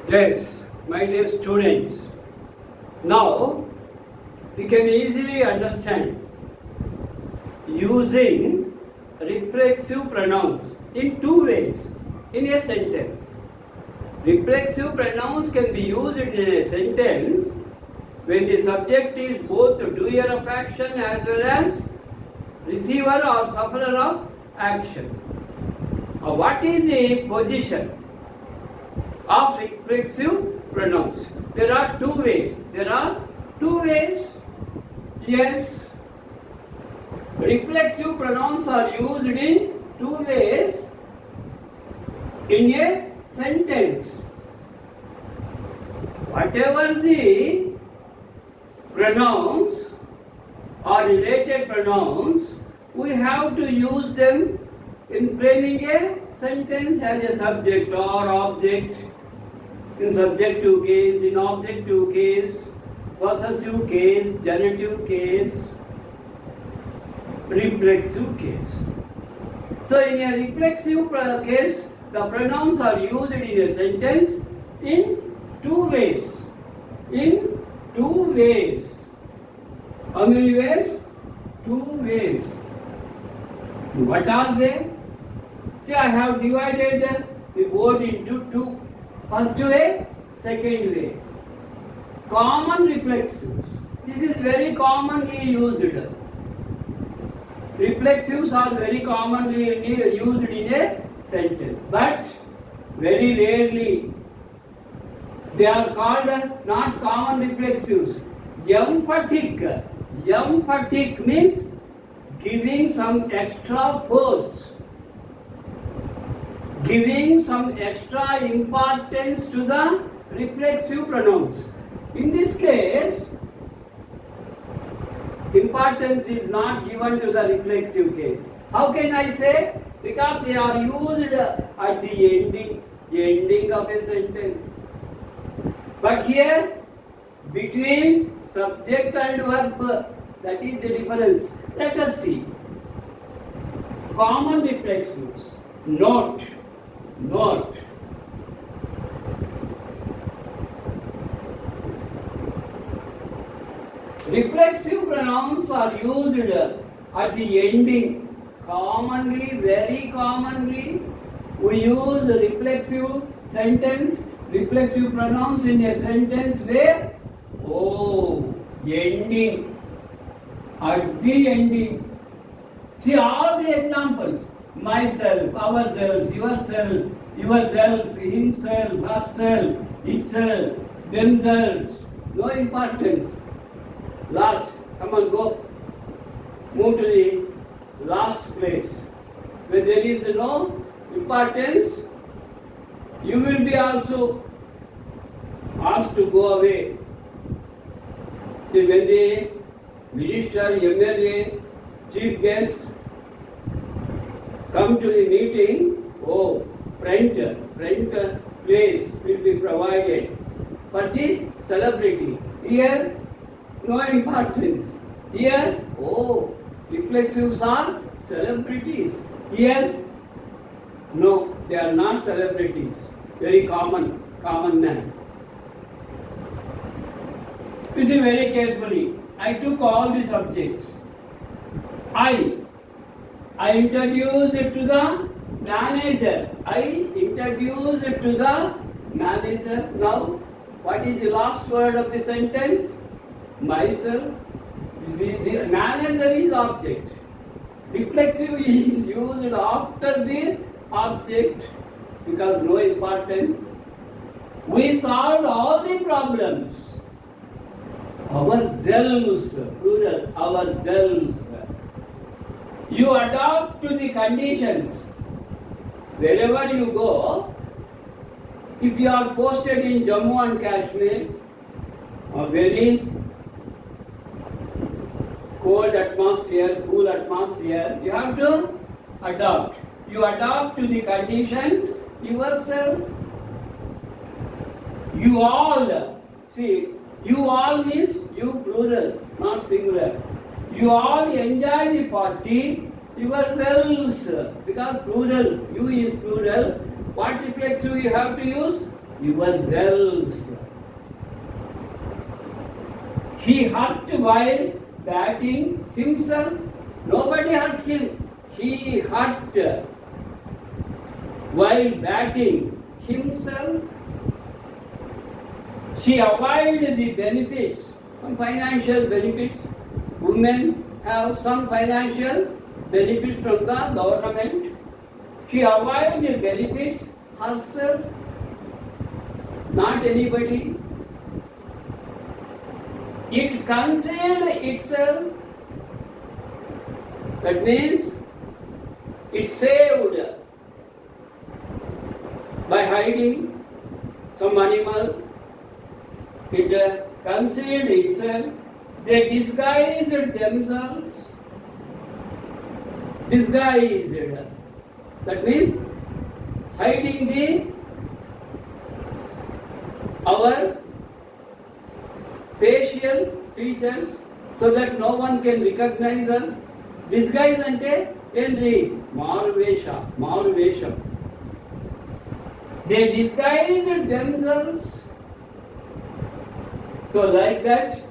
Yes, my dear students, now we can easily understand using reflexive pronouns in two ways in a sentence. Reflexive pronouns can be used in a sentence when the subject is both the doer of action as well as receiver or sufferer of action. What is the position of reflexive pronouns? There are two ways. Yes. Reflexive pronouns are used in two ways in a sentence. Whatever the pronouns or related pronouns, we have to use them in framing a sentence as a subject or object. In subjective case, in objective case, possessive case, genitive case, reflexive case. So in a reflexive case, the pronouns are used in a sentence in two ways. How many ways? Two ways. What are they? See, I have divided the word into two. First way, second way. Common reflexives. This is very commonly used. Reflexives are very commonly used in a sentence, but very rarely they are called not common reflexives. Emphatic. Emphatic means giving some extra force, giving some extra importance to the reflexive pronouns. In this case, importance is not given to the reflexive case. How can I say? Because they are used at the ending of a sentence. But here, between subject and verb, that is the difference. Let us see. Common reflexives. Note. Reflexive pronouns are used at the ending. Commonly, very commonly, we use reflexive pronouns in a sentence where ending, at the ending. See all the examples. Myself, ourselves, yourself, himself, herself, itself, themselves. No importance. Last, come on, go. Move to the last place. When there is no importance, you will be also asked to go away. See, when the minister, MLA, chief guests come to the meeting, front place will be provided for the celebrity. Here, no importance. Here, reflexives are celebrities. Here, no, they are not celebrities. Very common man. You see very carefully. I took all the subjects. I introduced it to the manager. Now, what is the last word of the sentence? Myself. You see, the manager is object. Reflexive is used after the object because no importance. We solved all the problems. Ourselves, plural, ourselves. You adapt to the conditions. Wherever you go, if you are posted in Jammu and Kashmir, a very cold atmosphere, cool atmosphere, you have to adapt. You adapt to the conditions yourself. You all, see, you all means you plural, not singular. You all enjoy the party yourselves because plural, you is plural. What reflexive you have to use? yourselves. He hurt while batting himself. Nobody hurt him. He hurt while batting himself. She avoided the benefits, some financial benefits. Women have some financial benefits from the government. She avoided the benefits herself, not anybody. It concealed itself. That means it saved by hiding some animal. It concealed itself. They disguised themselves. Disguised. That means hiding our facial features so that no one can recognize us. Disguise ante enri Maruvesham. They disguised themselves. So like that,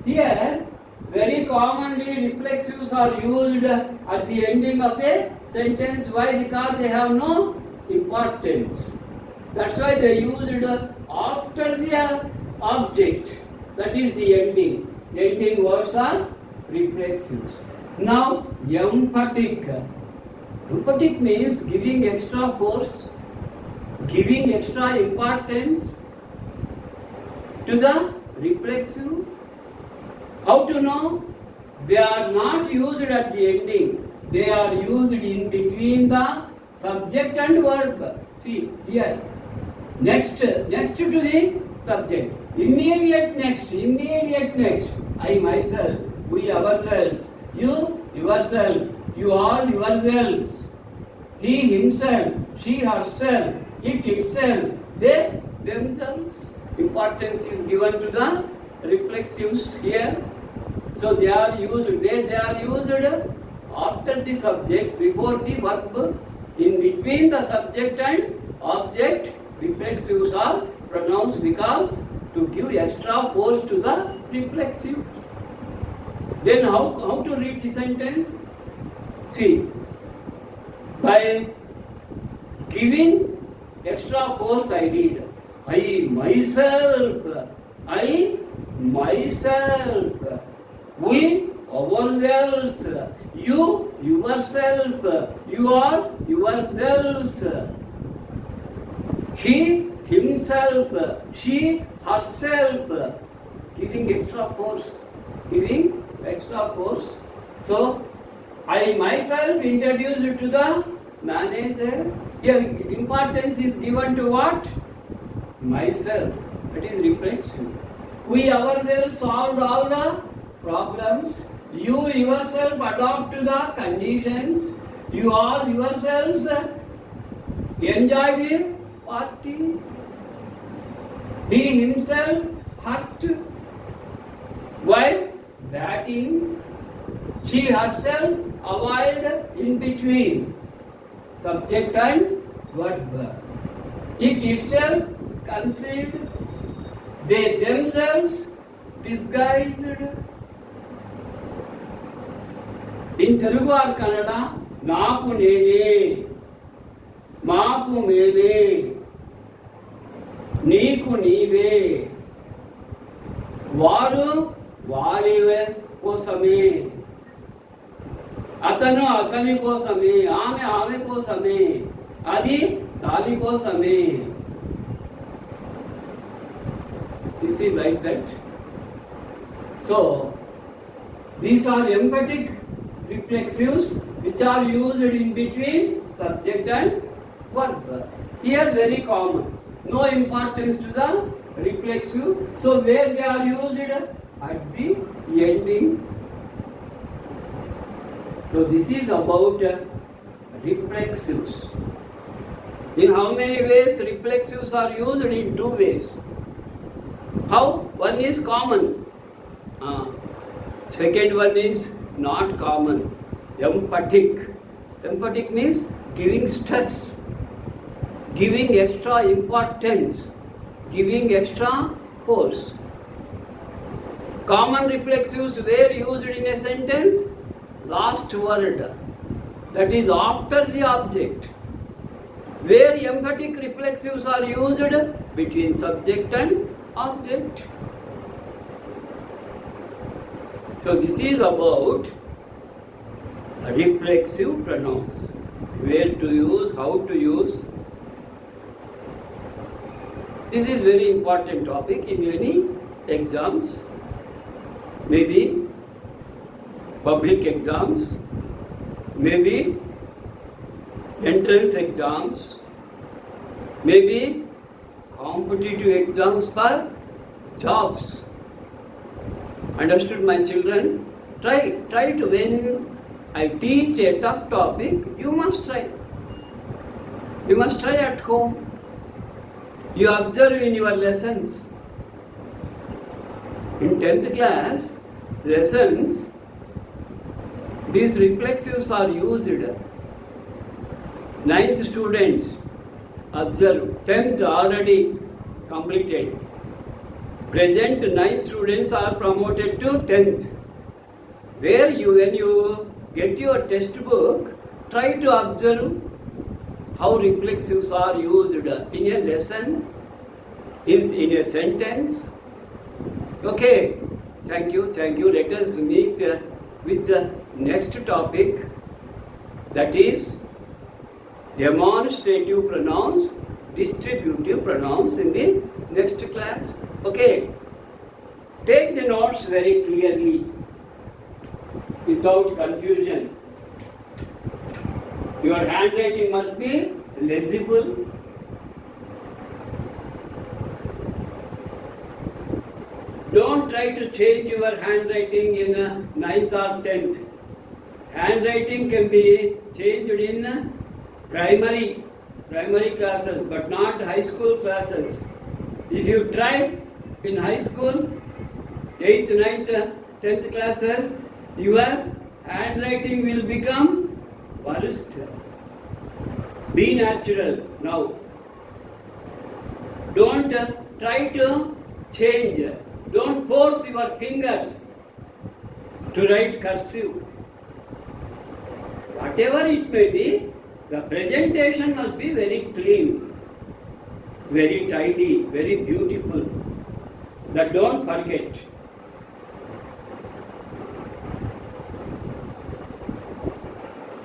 here very commonly reflexives are used at the ending of a sentence. Why? Because they have no importance. That's why they used after the object. That is the ending. Ending words are reflexives. Now, emphatic. Emphatic means giving extra force, giving extra importance to the reflexive. How to know? They are not used at the ending. They are used in between the subject and verb. See here. Next to the subject. Immediate next. I myself, we ourselves, you yourself, you all yourselves, he himself, she herself, it itself, they themselves. Importance is given to the reflectives here. So they are used after the subject, before the verb, in between the subject and object. Reflexives are pronounced because to give extra force to the reflexive. Then how to read the sentence? See, by giving extra force I read. I myself, we ourselves, you yourself, you are yourselves, he himself, she herself, giving extra force. So I myself introduced to the manager. Here importance is given to what? Myself. That is reflexive. We ourselves solved all the problems. You yourself adopt to the conditions. You all yourselves enjoy the party. He himself hurt while batting. She herself avoided in between subject and verb. It itself concealed. They themselves disguised. In Telugu or Kannada, Naku nene, Maku mene, Neeku neeve, Varu varive kosame, Atanu atani kosame, Ame kosame, Adi dali kosame. You see like that. So these are emphatic reflexives which are used in between subject and verb. Here very common. No importance to the reflexive. So where they are used at the ending. So this is about reflexives. In how many ways reflexives are used? In two ways. How? One is common. Second one is not common. Emphatic. Emphatic means giving stress, giving extra importance giving extra force. Common reflexives were used in a sentence, last word, that is after the object. Where emphatic reflexives are used, between subject and object. So this is about reflexive pronouns. Where to use, how to use. This is very important topic in any exams, maybe public exams, maybe entrance exams, maybe competitive exams for jobs. Understood, my children? Try to, when I teach a tough topic, you must try. You must try at home. You observe in your lessons. In 10th class lessons, these reflexives are used. 9th students observe, 10th already completed. Present 9th students are promoted to 10th. Where when you get your textbook, try to observe how reflexives are used in a lesson, in a sentence. Okay, thank you. Let us meet with the next topic, that is demonstrative pronouns, distributive pronouns in the next class. Okay, take the notes very clearly, without confusion. Your handwriting must be legible. Don't try to change your handwriting in 9th or 10th. Handwriting can be changed in primary classes, but not high school classes. If you try in high school, 8th, 9th, 10th classes, your handwriting will become worst. Be natural now. Don't try to change. Don't force your fingers to write cursive. Whatever it may be, the presentation must be very clean, very tidy, very beautiful. That don't forget.